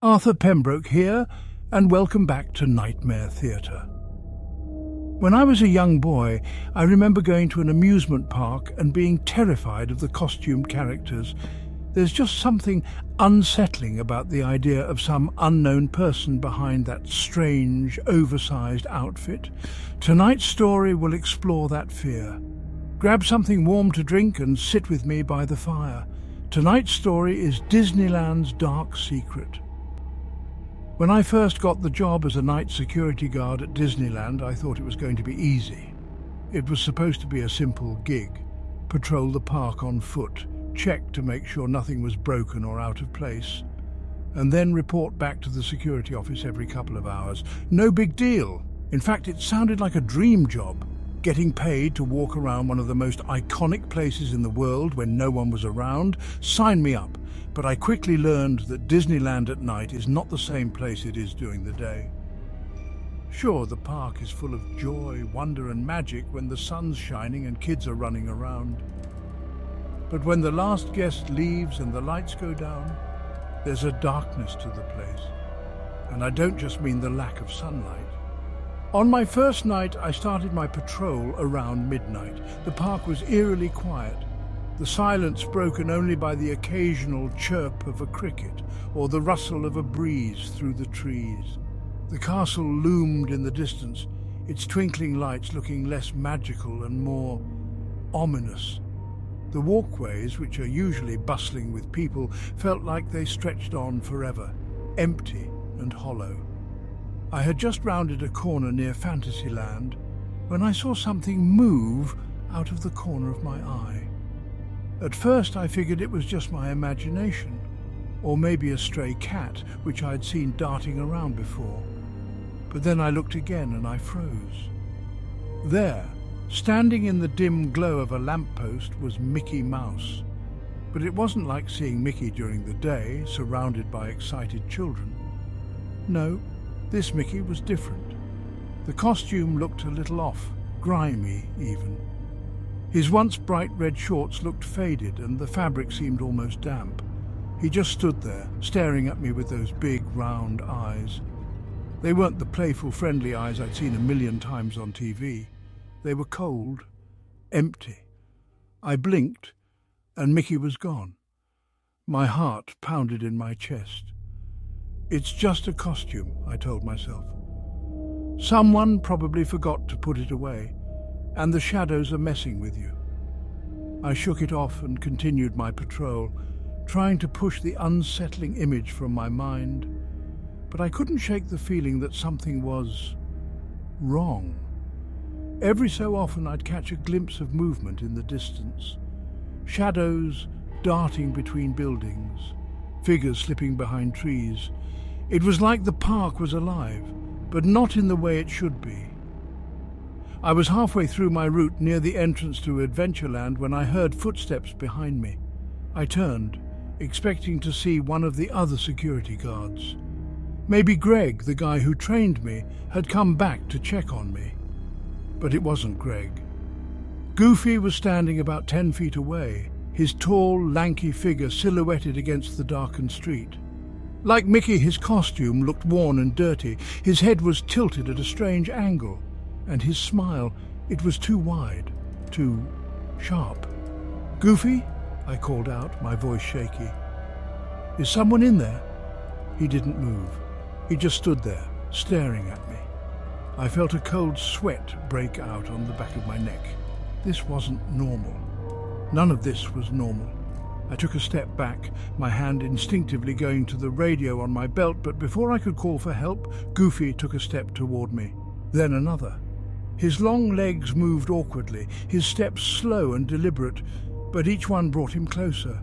Arthur Pembroke here, and welcome back to Nightmare Theatre. When I was a young boy, I remember going to an amusement park and being terrified of the costumed characters. There's just something unsettling about the idea of some unknown person behind that strange, oversized outfit. Tonight's story will explore that fear. Grab something warm to drink and sit with me by the fire. Tonight's story is Disneyland's Dark Secret. When I first got the job as a night security guard at Disneyland, I thought it was going to be easy. It was supposed to be a simple gig. Patrol the park on foot, check to make sure nothing was broken or out of place, and then report back to the security office every couple of hours. No big deal. In fact, it sounded like a dream job. Getting paid to walk around one of the most iconic places in the world when no one was around? Sign me up. But I quickly learned that Disneyland at night is not the same place it is during the day. Sure, the park is full of joy, wonder and magic when the sun's shining and kids are running around. But when the last guest leaves and the lights go down, there's a darkness to the place. And I don't just mean the lack of sunlight. On my first night, I started my patrol around midnight. The park was eerily quiet, the silence broken only by the occasional chirp of a cricket or the rustle of a breeze through the trees. The castle loomed in the distance, its twinkling lights looking less magical and more ominous. The walkways, which are usually bustling with people, felt like they stretched on forever, empty and hollow. I had just rounded a corner near Fantasyland when I saw something move out of the corner of my eye. At first I figured it was just my imagination, or maybe a stray cat which I'd seen darting around before. But then I looked again and I froze. There, standing in the dim glow of a lamppost, was Mickey Mouse. But it wasn't like seeing Mickey during the day, surrounded by excited children. No, this Mickey was different. The costume looked a little off, grimy even. His once bright red shorts looked faded and the fabric seemed almost damp. He just stood there, staring at me with those big, round eyes. They weren't the playful, friendly eyes I'd seen a million times on TV. They were cold, empty. I blinked, and Mickey was gone. My heart pounded in my chest. It's just a costume, I told myself. Someone probably forgot to put it away, and the shadows are messing with you. I shook it off and continued my patrol, trying to push the unsettling image from my mind, but I couldn't shake the feeling that something was wrong. Every so often I'd catch a glimpse of movement in the distance, shadows darting between buildings, figures slipping behind trees. It was like the park was alive, but not in the way it should be. I was halfway through my route near the entrance to Adventureland when I heard footsteps behind me. I turned, expecting to see one of the other security guards. Maybe Greg, the guy who trained me, had come back to check on me. But it wasn't Greg. Goofy was standing about 10 feet away, his tall, lanky figure silhouetted against the darkened street. Like Mickey, his costume looked worn and dirty. His head was tilted at a strange angle, and his smile, it was too wide, too sharp. "Goofy?" I called out, my voice shaky. "Is someone in there?" He didn't move. He just stood there, staring at me. I felt a cold sweat break out on the back of my neck. This wasn't normal. None of this was normal. I took a step back, my hand instinctively going to the radio on my belt, but before I could call for help, Goofy took a step toward me, then another. His long legs moved awkwardly, his steps slow and deliberate, but each one brought him closer.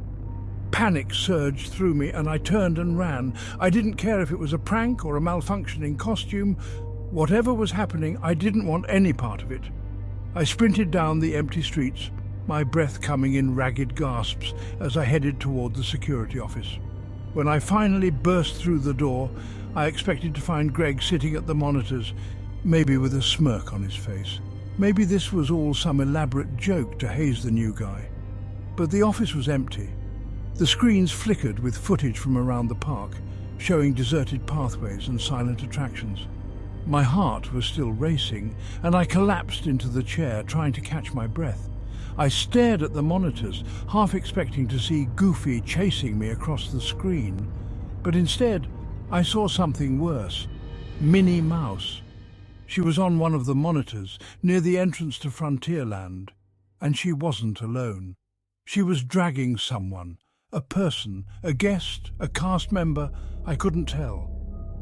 Panic surged through me and I turned and ran. I didn't care if it was a prank or a malfunctioning costume. Whatever was happening, I didn't want any part of it. I sprinted down the empty streets, my breath coming in ragged gasps as I headed toward the security office. When I finally burst through the door, I expected to find Greg sitting at the monitors, maybe with a smirk on his face. Maybe this was all some elaborate joke to haze the new guy. But the office was empty. The screens flickered with footage from around the park, showing deserted pathways and silent attractions. My heart was still racing, and I collapsed into the chair, trying to catch my breath. I stared at the monitors, half expecting to see Goofy chasing me across the screen. But instead, I saw something worse. Minnie Mouse. She was on one of the monitors, near the entrance to Frontierland. And she wasn't alone. She was dragging someone. A person, a guest, a cast member, I couldn't tell.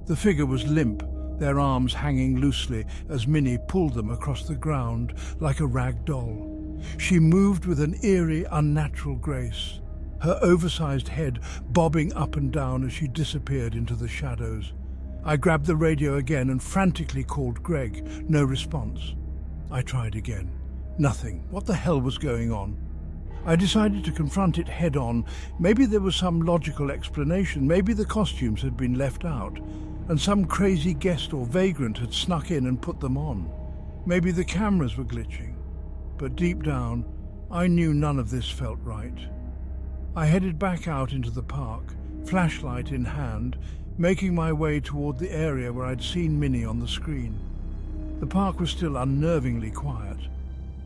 The figure was limp, their arms hanging loosely as Minnie pulled them across the ground like a rag doll. She moved with an eerie, unnatural grace, her oversized head bobbing up and down as she disappeared into the shadows. I grabbed the radio again and frantically called Greg. No response. I tried again. Nothing. What the hell was going on? I decided to confront it head-on. Maybe there was some logical explanation. Maybe the costumes had been left out, and some crazy guest or vagrant had snuck in and put them on. Maybe the cameras were glitching. But deep down, I knew none of this felt right. I headed back out into the park, flashlight in hand, making my way toward the area where I'd seen Minnie on the screen. The park was still unnervingly quiet,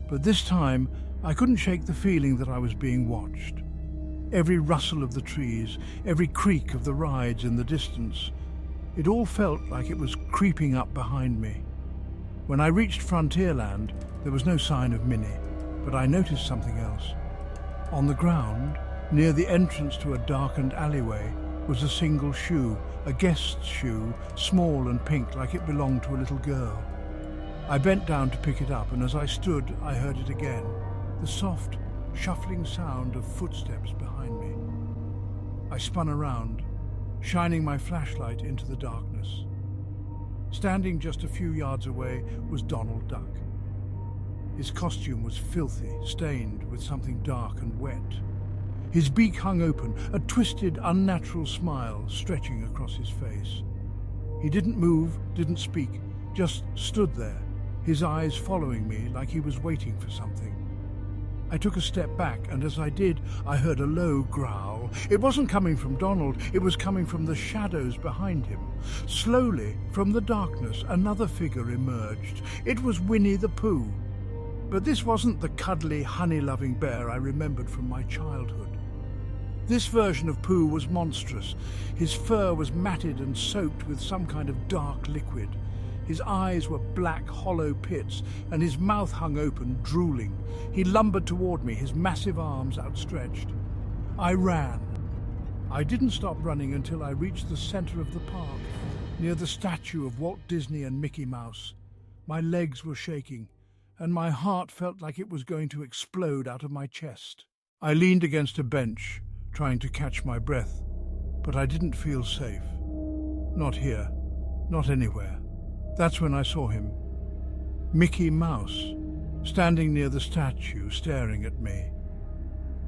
but this time I couldn't shake the feeling that I was being watched. Every rustle of the trees, every creak of the rides in the distance, it all felt like it was creeping up behind me. When I reached Frontierland, there was no sign of Minnie, but I noticed something else. On the ground, near the entrance to a darkened alleyway, was a single shoe, a guest's shoe, small and pink like it belonged to a little girl. I bent down to pick it up, and as I stood, I heard it again, the soft, shuffling sound of footsteps behind me. I spun around, shining my flashlight into the darkness. Standing just a few yards away was Donald Duck. His costume was filthy, stained with something dark and wet. His beak hung open, a twisted, unnatural smile stretching across his face. He didn't move, didn't speak, just stood there, his eyes following me like he was waiting for something. I took a step back, and as I did, I heard a low growl. It wasn't coming from Donald, it was coming from the shadows behind him. Slowly, from the darkness, another figure emerged. It was Winnie the Pooh. But this wasn't the cuddly, honey-loving bear I remembered from my childhood. This version of Pooh was monstrous. His fur was matted and soaked with some kind of dark liquid. His eyes were black, hollow pits, and his mouth hung open, drooling. He lumbered toward me, his massive arms outstretched. I ran. I didn't stop running until I reached the center of the park, near the statue of Walt Disney and Mickey Mouse. My legs were shaking, and my heart felt like it was going to explode out of my chest. I leaned against a bench, trying to catch my breath, but I didn't feel safe. Not here, not anywhere. That's when I saw him. Mickey Mouse, standing near the statue, staring at me.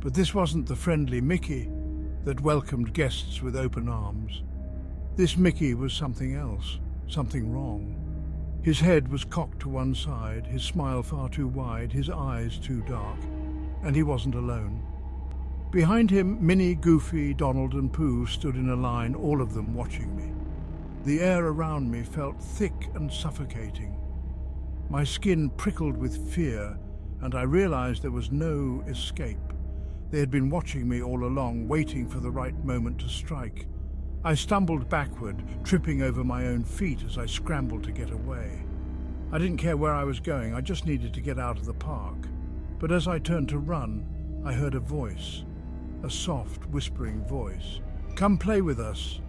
But this wasn't the friendly Mickey that welcomed guests with open arms. This Mickey was something else, something wrong. His head was cocked to one side, his smile far too wide, his eyes too dark, and he wasn't alone. Behind him, Minnie, Goofy, Donald and Pooh stood in a line, all of them watching me. The air around me felt thick and suffocating. My skin prickled with fear, and I realized there was no escape. They had been watching me all along, waiting for the right moment to strike. I stumbled backward, tripping over my own feet as I scrambled to get away. I didn't care where I was going, I just needed to get out of the park. But as I turned to run, I heard a voice, a soft, whispering voice. "Come play with us."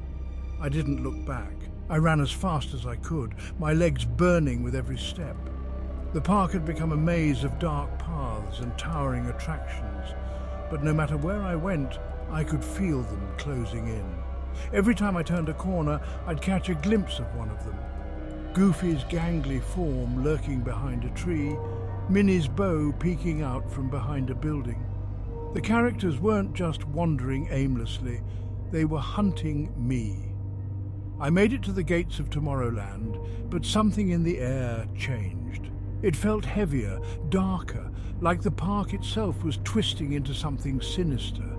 I didn't look back. I ran as fast as I could, my legs burning with every step. The park had become a maze of dark paths and towering attractions, but no matter where I went, I could feel them closing in. Every time I turned a corner, I'd catch a glimpse of one of them. Goofy's gangly form lurking behind a tree, Minnie's bow peeking out from behind a building. The characters weren't just wandering aimlessly, they were hunting me. I made it to the gates of Tomorrowland, but something in the air changed. It felt heavier, darker, like the park itself was twisting into something sinister.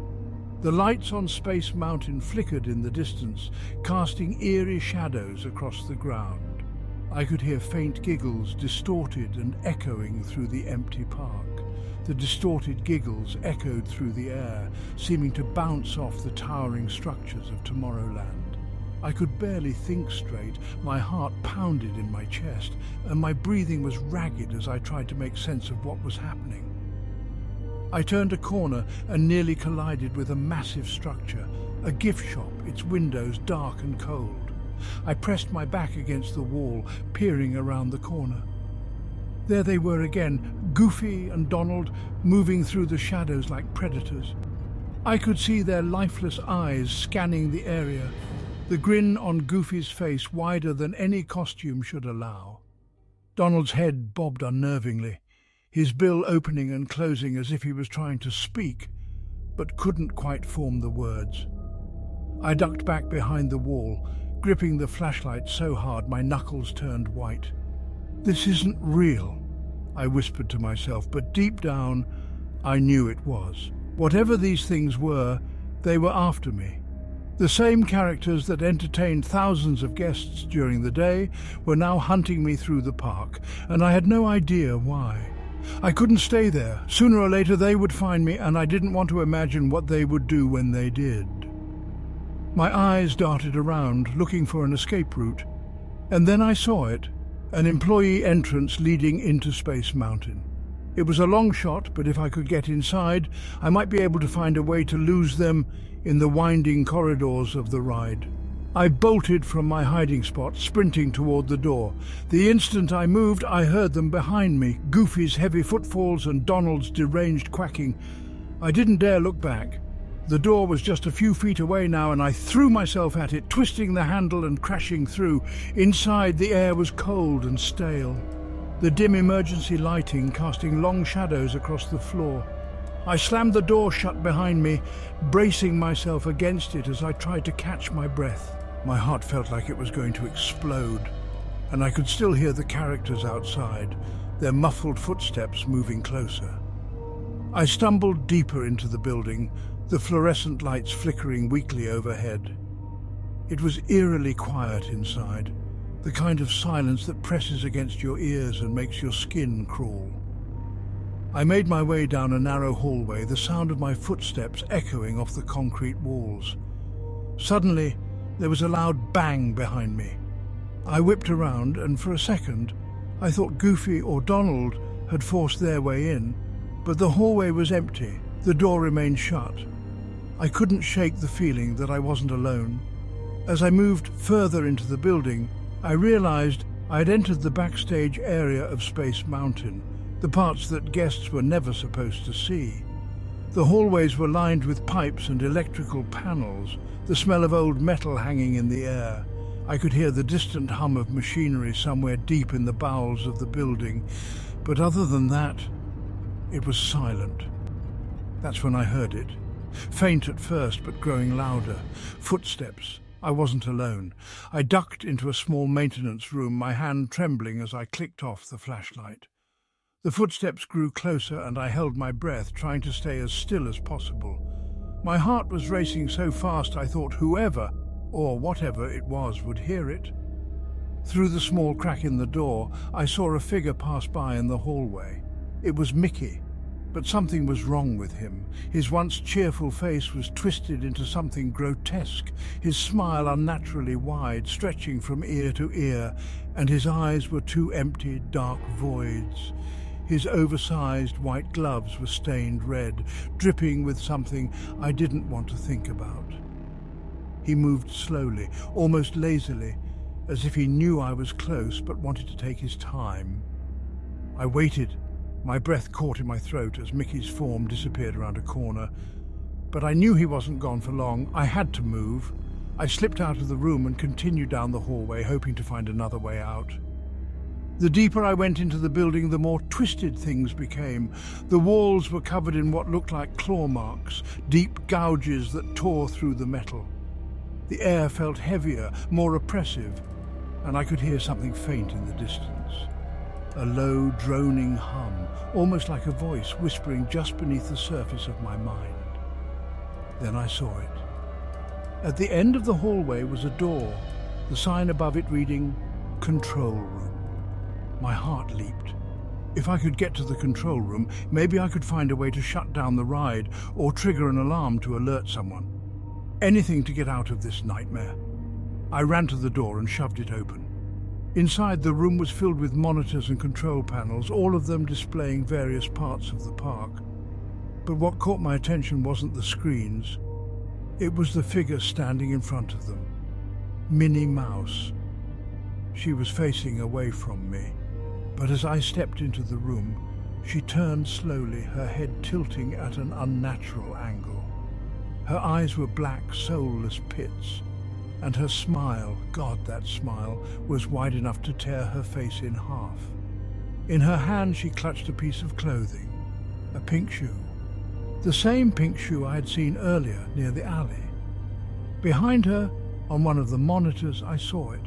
The lights on Space Mountain flickered in the distance, casting eerie shadows across the ground. I could hear faint giggles, distorted and echoing through the empty park. The distorted giggles echoed through the air, seeming to bounce off the towering structures of Tomorrowland. I could barely think straight, my heart pounded in my chest, and my breathing was ragged as I tried to make sense of what was happening. I turned a corner and nearly collided with a massive structure, a gift shop, its windows dark and cold. I pressed my back against the wall, peering around the corner. There they were again, Goofy and Donald, moving through the shadows like predators. I could see their lifeless eyes scanning the area, the grin on Goofy's face wider than any costume should allow. Donald's head bobbed unnervingly, his bill opening and closing as if he was trying to speak, but couldn't quite form the words. I ducked back behind the wall, gripping the flashlight so hard my knuckles turned white. "This isn't real," I whispered to myself, but deep down I knew it was. Whatever these things were, they were after me. The same characters that entertained thousands of guests during the day were now hunting me through the park, and I had no idea why. I couldn't stay there. Sooner or later they would find me, and I didn't want to imagine what they would do when they did. My eyes darted around, looking for an escape route, and then I saw it, an employee entrance leading into Space Mountain. It was a long shot, but if I could get inside, I might be able to find a way to lose them in the winding corridors of the ride. I bolted from my hiding spot, sprinting toward the door. The instant I moved, I heard them behind me, Goofy's heavy footfalls and Donald's deranged quacking. I didn't dare look back. The door was just a few feet away now, and I threw myself at it, twisting the handle and crashing through. Inside, the air was cold and stale, the dim emergency lighting casting long shadows across the floor. I slammed the door shut behind me, bracing myself against it as I tried to catch my breath. My heart felt like it was going to explode, and I could still hear the characters outside, their muffled footsteps moving closer. I stumbled deeper into the building, the fluorescent lights flickering weakly overhead. It was eerily quiet inside, the kind of silence that presses against your ears and makes your skin crawl. I made my way down a narrow hallway, the sound of my footsteps echoing off the concrete walls. Suddenly, there was a loud bang behind me. I whipped around, and for a second, I thought Goofy or Donald had forced their way in, but the hallway was empty. The door remained shut. I couldn't shake the feeling that I wasn't alone. As I moved further into the building, I realized I had entered the backstage area of Space Mountain, the parts that guests were never supposed to see. The hallways were lined with pipes and electrical panels, the smell of old metal hanging in the air. I could hear the distant hum of machinery somewhere deep in the bowels of the building, but other than that, it was silent. That's when I heard it. Faint at first, but growing louder. Footsteps. I wasn't alone. I ducked into a small maintenance room, my hand trembling as I clicked off the flashlight. The footsteps grew closer, and I held my breath, trying to stay as still as possible. My heart was racing so fast I thought whoever, or whatever it was, would hear it. Through the small crack in the door, I saw a figure pass by in the hallway. It was Mickey, but something was wrong with him. His once cheerful face was twisted into something grotesque, his smile unnaturally wide, stretching from ear to ear, and his eyes were two empty, dark voids. His oversized white gloves were stained red, dripping with something I didn't want to think about. He moved slowly, almost lazily, as if he knew I was close but wanted to take his time. I waited, my breath caught in my throat as Mickey's form disappeared around a corner. But I knew he wasn't gone for long. I had to move. I slipped out of the room and continued down the hallway, hoping to find another way out. The deeper I went into the building, the more twisted things became. The walls were covered in what looked like claw marks, deep gouges that tore through the metal. The air felt heavier, more oppressive, and I could hear something faint in the distance. A low, droning hum, almost like a voice whispering just beneath the surface of my mind. Then I saw it. At the end of the hallway was a door, the sign above it reading, "Control Room." My heart leaped. If I could get to the control room, maybe I could find a way to shut down the ride or trigger an alarm to alert someone. Anything to get out of this nightmare. I ran to the door and shoved it open. Inside, the room was filled with monitors and control panels, all of them displaying various parts of the park. But what caught my attention wasn't the screens. It was the figure standing in front of them. Minnie Mouse. She was facing away from me, but as I stepped into the room, she turned slowly, her head tilting at an unnatural angle. Her eyes were black, soulless pits, and her smile, God, that smile, was wide enough to tear her face in half. In her hand she clutched a piece of clothing, a pink shoe. The same pink shoe I had seen earlier near the alley. Behind her, on one of the monitors, I saw it.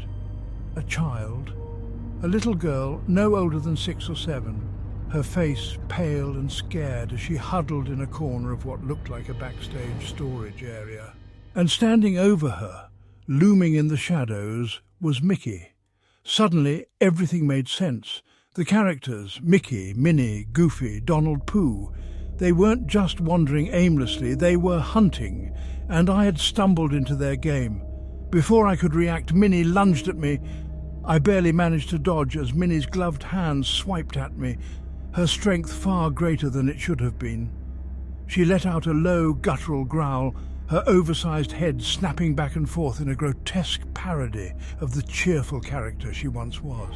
A child, a little girl no older than 6 or 7, her face pale and scared as she huddled in a corner of what looked like a backstage storage area. And standing over her, looming in the shadows, was Mickey. Suddenly, everything made sense. The characters, Mickey, Minnie, Goofy, Donald, Pooh, they weren't just wandering aimlessly, they were hunting, and I had stumbled into their game. Before I could react, Minnie lunged at me. I barely managed to dodge as Minnie's gloved hands swiped at me, her strength far greater than it should have been. She let out a low, guttural growl, her oversized head snapping back and forth in a grotesque parody of the cheerful character she once was.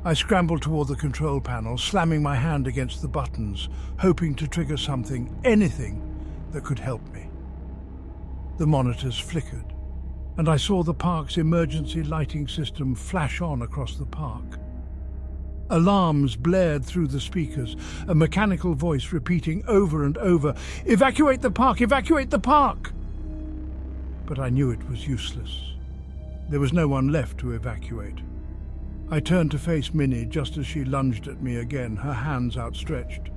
I scrambled toward the control panel, slamming my hand against the buttons, hoping to trigger something, anything, that could help me. The monitors flickered, and I saw the park's emergency lighting system flash on across the park. Alarms blared through the speakers, a mechanical voice repeating over and over, "Evacuate the park! Evacuate the park!" But I knew it was useless. There was no one left to evacuate. I turned to face Minnie just as she lunged at me again, her hands outstretched.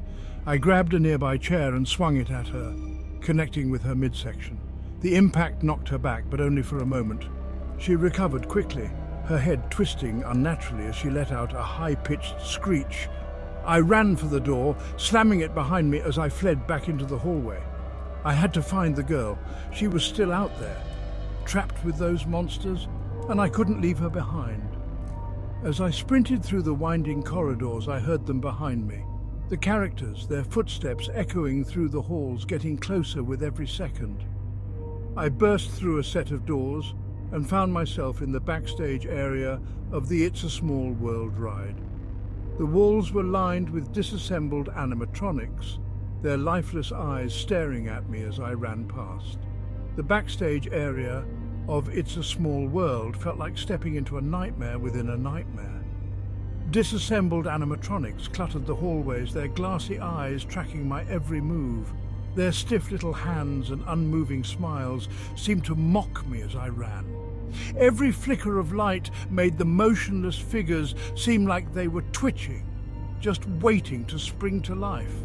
I grabbed a nearby chair and swung it at her, connecting with her midsection. The impact knocked her back, but only for a moment. She recovered quickly, her head twisting unnaturally as she let out a high-pitched screech. I ran for the door, slamming it behind me as I fled back into the hallway. I had to find the girl. She was still out there, trapped with those monsters, and I couldn't leave her behind. As I sprinted through the winding corridors, I heard them behind me. The characters, their footsteps echoing through the halls, getting closer with every second. I burst through a set of doors and found myself in the backstage area of the It's a Small World ride. The walls were lined with disassembled animatronics, their lifeless eyes staring at me as I ran past. The backstage area of It's a Small World felt like stepping into a nightmare within a nightmare. Disassembled animatronics cluttered the hallways, their glassy eyes tracking my every move. Their stiff little hands and unmoving smiles seemed to mock me as I ran. Every flicker of light made the motionless figures seem like they were twitching, just waiting to spring to life.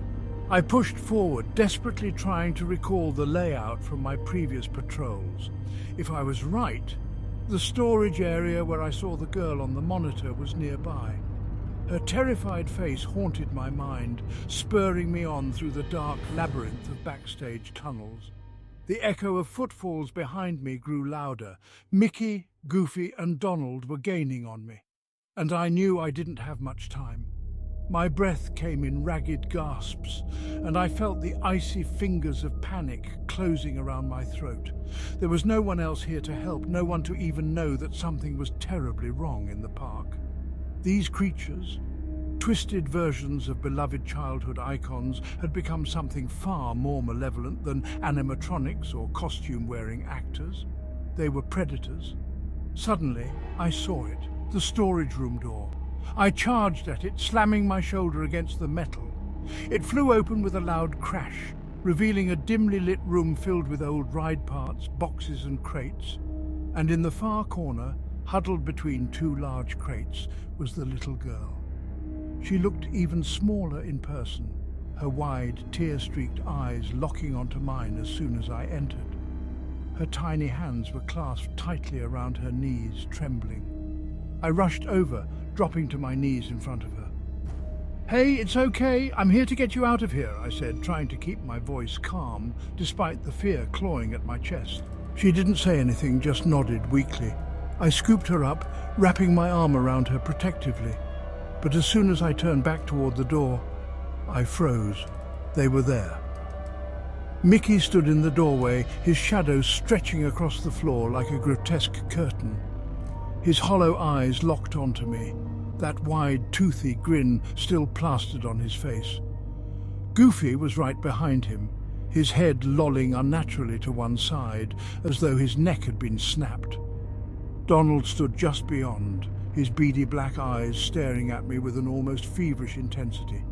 I pushed forward, desperately trying to recall the layout from my previous patrols. If I was right, the storage area where I saw the girl on the monitor was nearby. Her terrified face haunted my mind, spurring me on through the dark labyrinth of backstage tunnels. The echo of footfalls behind me grew louder. Mickey, Goofy, and Donald were gaining on me, and I knew I didn't have much time. My breath came in ragged gasps, and I felt the icy fingers of panic closing around my throat. There was no one else here to help, no one to even know that something was terribly wrong in the park. These creatures, twisted versions of beloved childhood icons, had become something far more malevolent than animatronics or costume-wearing actors. They were predators. Suddenly, I saw it, the storage room door. I charged at it, slamming my shoulder against the metal. It flew open with a loud crash, revealing a dimly lit room filled with old ride parts, boxes and crates. And in the far corner, huddled between 2 large crates, was the little girl. She looked even smaller in person, her wide, tear-streaked eyes locking onto mine as soon as I entered. Her tiny hands were clasped tightly around her knees, trembling. I rushed over, dropping to my knees in front of her. "Hey, it's okay. I'm here to get you out of here," I said, trying to keep my voice calm, despite the fear clawing at my chest. She didn't say anything, just nodded weakly. I scooped her up, wrapping my arm around her protectively. But as soon as I turned back toward the door, I froze. They were there. Mickey stood in the doorway, his shadow stretching across the floor like a grotesque curtain. His hollow eyes locked onto me, that wide, toothy grin still plastered on his face. Goofy was right behind him, his head lolling unnaturally to one side, as though his neck had been snapped. Donald stood just beyond, his beady black eyes staring at me with an almost feverish intensity.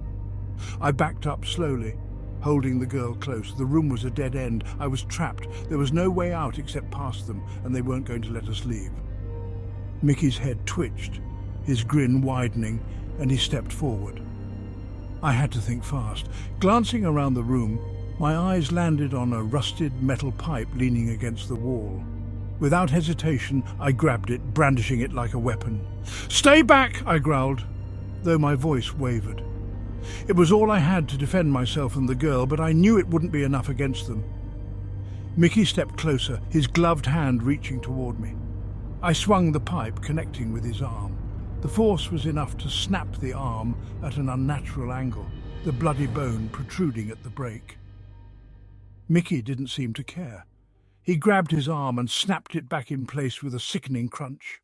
I backed up slowly, holding the girl close. The room was a dead end. I was trapped. There was no way out except past them, and they weren't going to let us leave. Mickey's head twitched, his grin widening, and he stepped forward. I had to think fast. Glancing around the room, my eyes landed on a rusted metal pipe leaning against the wall. Without hesitation, I grabbed it, brandishing it like a weapon. "Stay back!" I growled, though my voice wavered. It was all I had to defend myself and the girl, but I knew it wouldn't be enough against them. Mickey stepped closer, his gloved hand reaching toward me. I swung the pipe, connecting with his arm. The force was enough to snap the arm at an unnatural angle, the bloody bone protruding at the break. Mickey didn't seem to care. He grabbed his arm and snapped it back in place with a sickening crunch.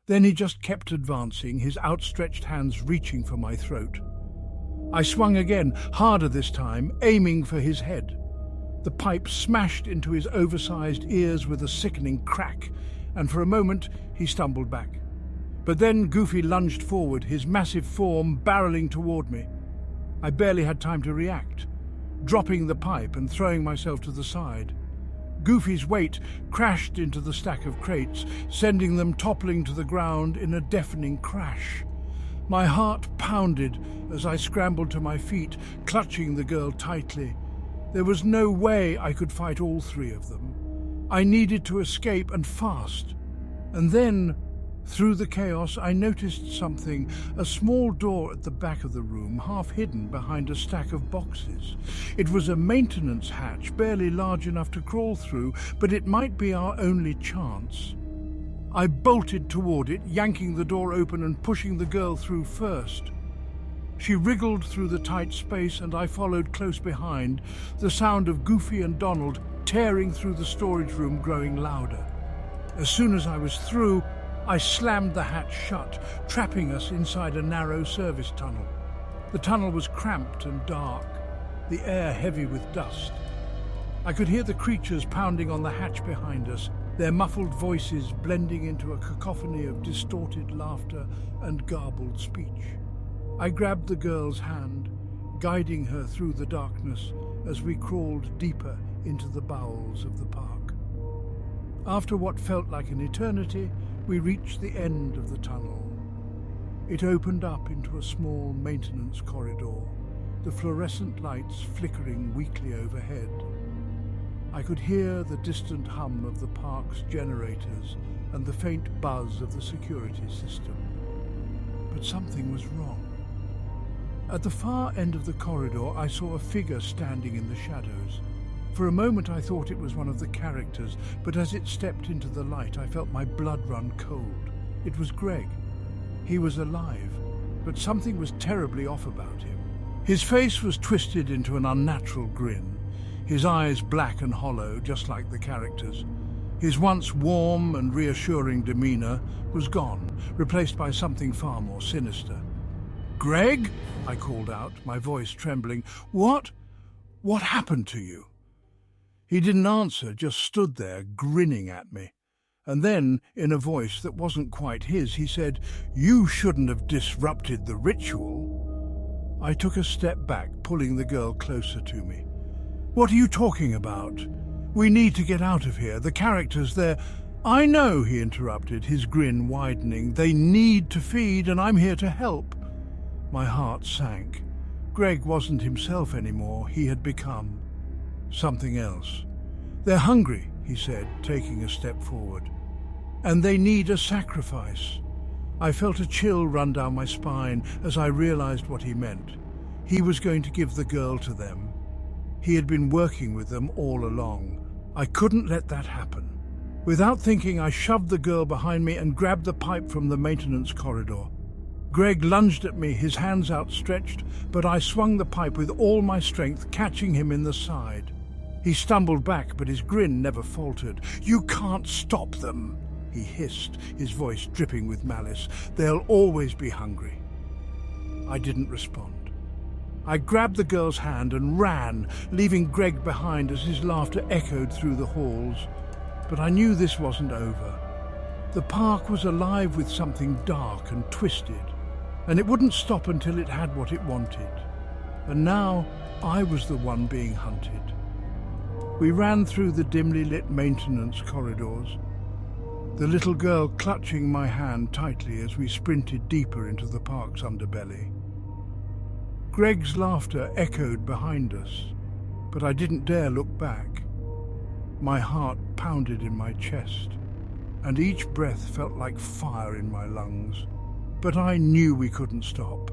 Then he just kept advancing, his outstretched hands reaching for my throat. I swung again, harder this time, aiming for his head. The pipe smashed into his oversized ears with a sickening crack, and for a moment he stumbled back. But then Goofy lunged forward, his massive form barreling toward me. I barely had time to react, dropping the pipe and throwing myself to the side. Goofy's weight crashed into the stack of crates, sending them toppling to the ground in a deafening crash. My heart pounded as I scrambled to my feet, clutching the girl tightly. There was no way I could fight all three of them. I needed to escape, and fast. And then, through the chaos, I noticed something, a small door at the back of the room, half hidden behind a stack of boxes. It was a maintenance hatch, barely large enough to crawl through, but it might be our only chance. I bolted toward it, yanking the door open and pushing the girl through first. She wriggled through the tight space, and I followed close behind, the sound of Goofy and Donald tearing through the storage room growing louder. As soon as I was through, I slammed the hatch shut, trapping us inside a narrow service tunnel. The tunnel was cramped and dark, the air heavy with dust. I could hear the creatures pounding on the hatch behind us, their muffled voices blending into a cacophony of distorted laughter and garbled speech. I grabbed the girl's hand, guiding her through the darkness as we crawled deeper into the bowels of the park. After what felt like an eternity, we reached the end of the tunnel. It opened up into a small maintenance corridor, the fluorescent lights flickering weakly overhead. I could hear the distant hum of the park's generators and the faint buzz of the security system. But something was wrong. At the far end of the corridor, I saw a figure standing in the shadows. For a moment I thought it was one of the characters, but as it stepped into the light, I felt my blood run cold. It was Greg. He was alive, but something was terribly off about him. His face was twisted into an unnatural grin, his eyes black and hollow, just like the characters. His once warm and reassuring demeanor was gone, replaced by something far more sinister. "Greg?" I called out, my voice trembling. What happened to you?" He didn't answer, just stood there, grinning at me. And then, in a voice that wasn't quite his, he said, "You shouldn't have disrupted the ritual." I took a step back, pulling the girl closer to me. "What are you talking about? We need to get out of here. The characters, they're—" "I know," he interrupted, his grin widening. "They need to feed, and I'm here to help." My heart sank. Greg wasn't himself anymore. He had become something else. "They're hungry," he said, taking a step forward. "And they need a sacrifice." I felt a chill run down my spine as I realized what he meant. He was going to give the girl to them. He had been working with them all along. I couldn't let that happen. Without thinking, I shoved the girl behind me and grabbed the pipe from the maintenance corridor. Greg lunged at me, his hands outstretched, but I swung the pipe with all my strength, catching him in the side. He stumbled back, but his grin never faltered. "You can't stop them," he hissed, his voice dripping with malice. "They'll always be hungry." I didn't respond. I grabbed the girl's hand and ran, leaving Greg behind as his laughter echoed through the halls. But I knew this wasn't over. The park was alive with something dark and twisted, and it wouldn't stop until it had what it wanted. And now I was the one being hunted. We ran through the dimly lit maintenance corridors, the little girl clutching my hand tightly as we sprinted deeper into the park's underbelly. Greg's laughter echoed behind us, but I didn't dare look back. My heart pounded in my chest, and each breath felt like fire in my lungs. But I knew we couldn't stop.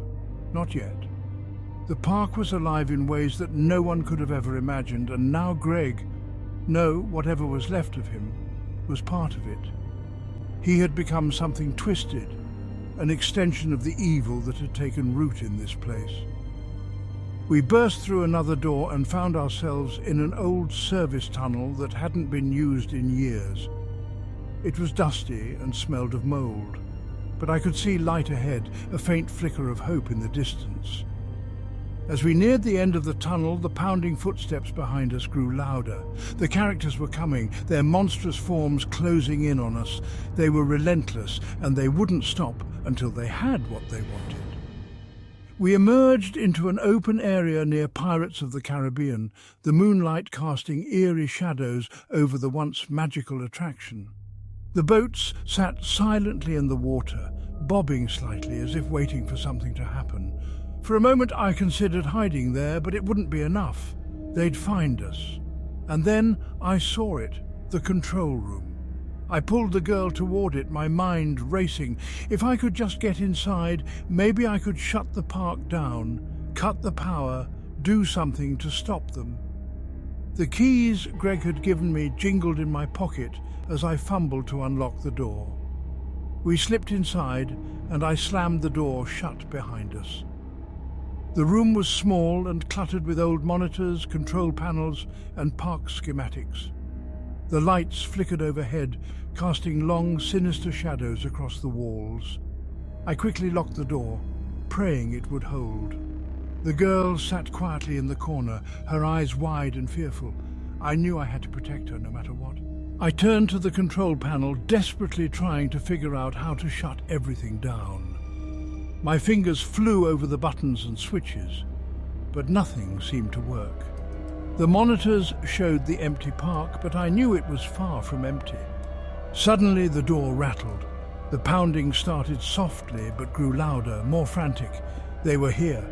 Not yet. The park was alive in ways that no one could have ever imagined, and now Greg, no, whatever was left of him, was part of it. He had become something twisted, an extension of the evil that had taken root in this place. We burst through another door and found ourselves in an old service tunnel that hadn't been used in years. It was dusty and smelled of mold, but I could see light ahead, a faint flicker of hope in the distance. As we neared the end of the tunnel, the pounding footsteps behind us grew louder. The characters were coming, their monstrous forms closing in on us. They were relentless, and they wouldn't stop until they had what they wanted. We emerged into an open area near Pirates of the Caribbean, the moonlight casting eerie shadows over the once magical attraction. The boats sat silently in the water, bobbing slightly as if waiting for something to happen. For a moment I considered hiding there, but it wouldn't be enough. They'd find us. And then I saw it, the control room. I pulled the girl toward it, my mind racing. If I could just get inside, maybe I could shut the park down, cut the power, do something to stop them. The keys Greg had given me jingled in my pocket as I fumbled to unlock the door. We slipped inside, and I slammed the door shut behind us. The room was small and cluttered with old monitors, control panels, and park schematics. The lights flickered overhead, casting long, sinister shadows across the walls. I quickly locked the door, praying it would hold. The girl sat quietly in the corner, her eyes wide and fearful. I knew I had to protect her no matter what. I turned to the control panel, desperately trying to figure out how to shut everything down. My fingers flew over the buttons and switches, but nothing seemed to work. The monitors showed the empty park, but I knew it was far from empty. Suddenly the door rattled. The pounding started softly but grew louder, more frantic. They were here.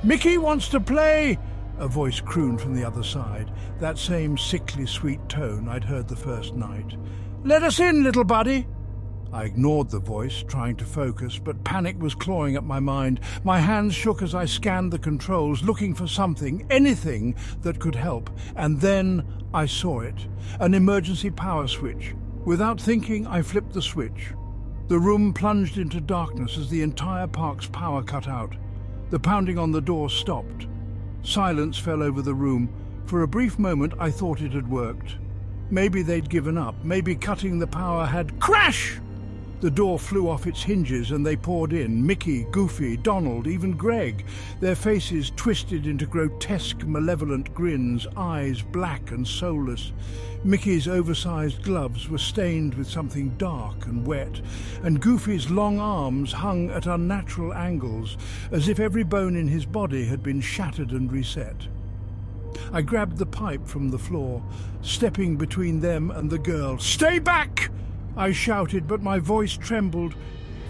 "Mickey wants to play!" a voice crooned from the other side, that same sickly sweet tone I'd heard the first night. "Let us in, little buddy!" I ignored the voice, trying to focus, but panic was clawing at my mind. My hands shook as I scanned the controls, looking for something, anything that could help. And then I saw it, an emergency power switch. Without thinking, I flipped the switch. The room plunged into darkness as the entire park's power cut out. The pounding on the door stopped. Silence fell over the room. For a brief moment, I thought it had worked. Maybe they'd given up. Maybe cutting the power had... Crash! The door flew off its hinges and they poured in. Mickey, Goofy, Donald, even Greg. Their faces twisted into grotesque, malevolent grins, eyes black and soulless. Mickey's oversized gloves were stained with something dark and wet, and Goofy's long arms hung at unnatural angles, as if every bone in his body had been shattered and reset. I grabbed the pipe from the floor, stepping between them and the girl. "Stay back!" I shouted, but my voice trembled.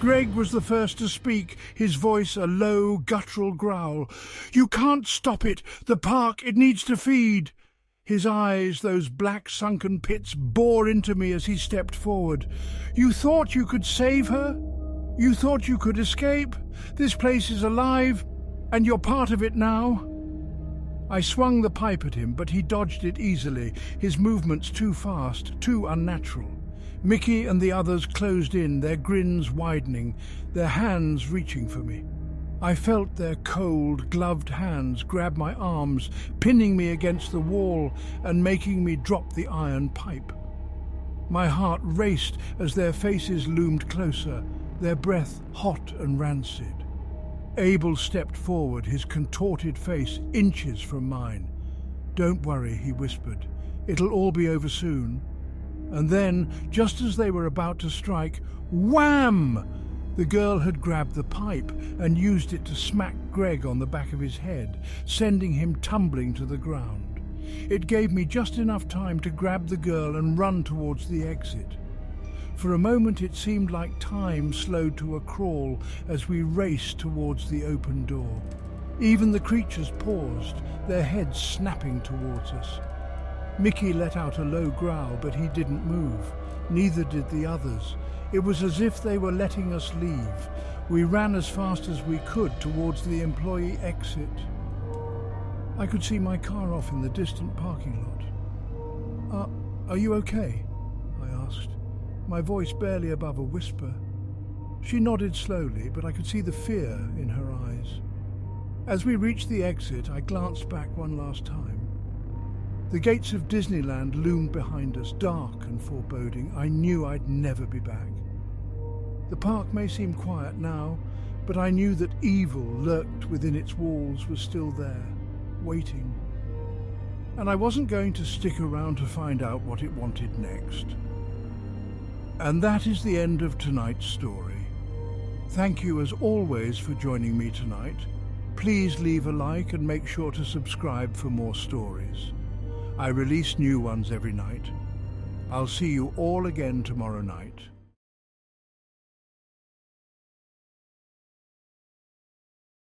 Greg was the first to speak, his voice a low, guttural growl. "You can't stop it! The park, it needs to feed!" His eyes, those black sunken pits, bore into me as he stepped forward. "You thought you could save her? You thought you could escape? This place is alive, and you're part of it now." I swung the pipe at him, but he dodged it easily, his movements too fast, too unnatural. Mickey and the others closed in, their grins widening, their hands reaching for me. I felt their cold, gloved hands grab my arms, pinning me against the wall and making me drop the iron pipe. My heart raced as their faces loomed closer, their breath hot and rancid. Abel stepped forward, his contorted face inches from mine. "Don't worry," he whispered. "It'll all be over soon." And then, just as they were about to strike, wham! The girl had grabbed the pipe and used it to smack Greg on the back of his head, sending him tumbling to the ground. It gave me just enough time to grab the girl and run towards the exit. For a moment it seemed like time slowed to a crawl as we raced towards the open door. Even the creatures paused, their heads snapping towards us. Mickey let out a low growl, but he didn't move. Neither did the others. It was as if they were letting us leave. We ran as fast as we could towards the employee exit. I could see my car off in the distant parking lot. Are you okay?" I asked, my voice barely above a whisper. She nodded slowly, but I could see the fear in her eyes. As we reached the exit, I glanced back one last time. The gates of Disneyland loomed behind us, dark and foreboding. I knew I'd never be back. The park may seem quiet now, but I knew that evil lurked within its walls was still there, waiting. And I wasn't going to stick around to find out what it wanted next. And that is the end of tonight's story. Thank you as always for joining me tonight. Please leave a like and make sure to subscribe for more stories. I release new ones every night. I'll see you all again tomorrow night.